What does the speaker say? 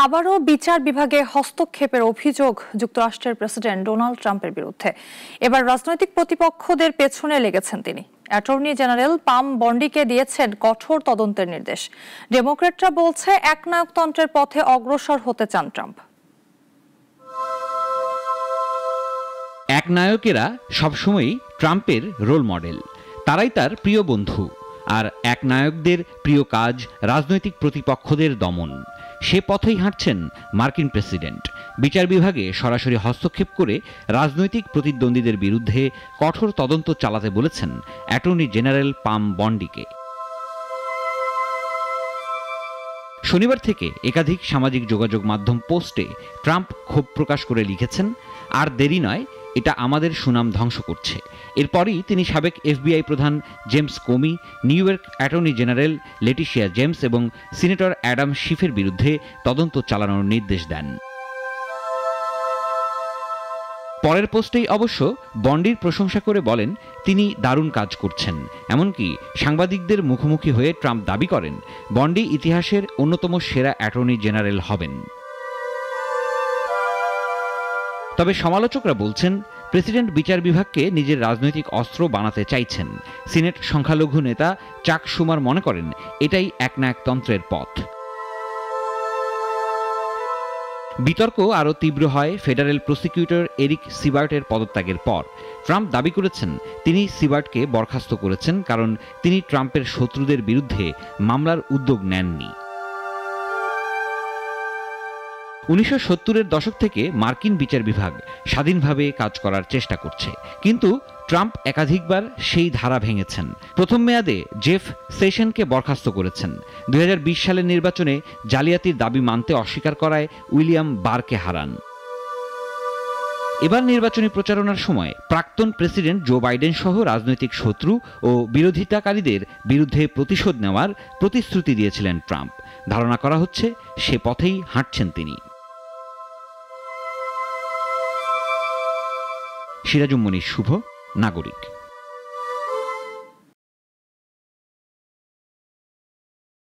আবারও বিচার বিভাগে হস্তক্ষেপের অভিযোগ যুক্তরাষ্ট্রের প্রেসিডেন্ট ডোনাল্ড ট্রাম্পের বিরুদ্ধে। এবার রাজনৈতিক প্রতিপক্ষদের পেছনে লেগেছেন তিনি। অ্যাটর্নি জেনারেল পাম বন্ডিকে দিয়েছেন কঠোর তদন্তের নির্দেশ। ডেমোক্র্যাটরা বলছে একনায়কতন্ত্রের পথে অগ্রসর হতে চান ট্রাম্প। একনায়কেরা সবসময়ই ট্রাম্পের রোল মডেল, তারাই তার প্রিয় বন্ধু। আর একনায়কদের প্রিয় কাজ রাজনৈতিক প্রতিপক্ষদের দমন। সে পথেই হাঁটছেন মার্কিন প্রেসিডেন্ট। বিচার বিভাগে সরাসরি হস্তক্ষেপ করে রাজনৈতিক প্রতিদ্বন্দ্বীদের বিরুদ্ধে কঠোর তদন্ত চালাতে বলেছেন অ্যাটর্নি জেনারেল পাম বন্ডিকে। শনিবার থেকে একাধিক সামাজিক যোগাযোগ মাধ্যম পোস্টে ট্রাম্প ক্ষোভ প্রকাশ করে লিখেছেন, আর দেরি নয়, এটা আমাদের সুনাম ধ্বংস করছে। এরপরই তিনি সাবেক এফবিআই প্রধান James Komi, new York attorney general Letitia James এবং সিনেটর অ্যাডাম শিফের বিরুদ্ধে তদন্ত চালানোর নির্দেশ দেন। পরের পোস্টেই অবশ্য বন্ডির প্রশংসা করে বলেন তিনি দারুণ কাজ করছেন। এমনকি সাংবাদিকদের মুখোমুখি হয়ে ট্রাম্প দাবি করেন বন্ডি ইতিহাসের অন্যতম সেরা অ্যাটর্নি জেনারেল হবেন। তবে সমালোচকরা বলছেন প্রেসিডেন্ট বিচার বিভাগকে নিজের রাজনৈতিক অস্ত্র বানাতে চাইছেন। সিনেট সংখ্যালঘু নেতা চাক শুমার মনে করেন এটাই একনায়কতন্ত্রের পথ। বিতর্ক আরও তীব্র হয় ফেডারেল প্রসিকিউটর এরিক সিবার্টের পদত্যাগের পর। ট্রাম্প দাবি করেছেন তিনি সিবার্টকে বরখাস্ত করেছেন কারণ তিনি ট্রাম্পের শত্রুদের বিরুদ্ধে মামলার উদ্যোগ নেননি। 1970-এর দশক থেকে মার্কিন বিচার বিভাগ স্বাধীনভাবে কাজ করার চেষ্টা করছে, কিন্তু ট্রাম্প একাধিকবার সেই ধারা ভেঙেছেন। প্রথম মেয়াদে জেফ সেশনকে বরখাস্ত করেছেন। 2020 সালের নির্বাচনে জালিয়াতির দাবি মানতে অস্বীকার করায় উইলিয়াম বারকে হারান। এবার নির্বাচনী প্রচারণার সময় প্রাক্তন প্রেসিডেন্ট জো বাইডেন সহ রাজনৈতিক শত্রু ও বিরোধিতাকারীদের বিরুদ্ধে প্রতিশোধ নেওয়ার প্রতিশ্রুতি দিয়েছিলেন ট্রাম্প। ধারণা করা হচ্ছে সে পথেই হাঁটছেন তিনি। সিরাজুম মনির শুভ, নাগরিক।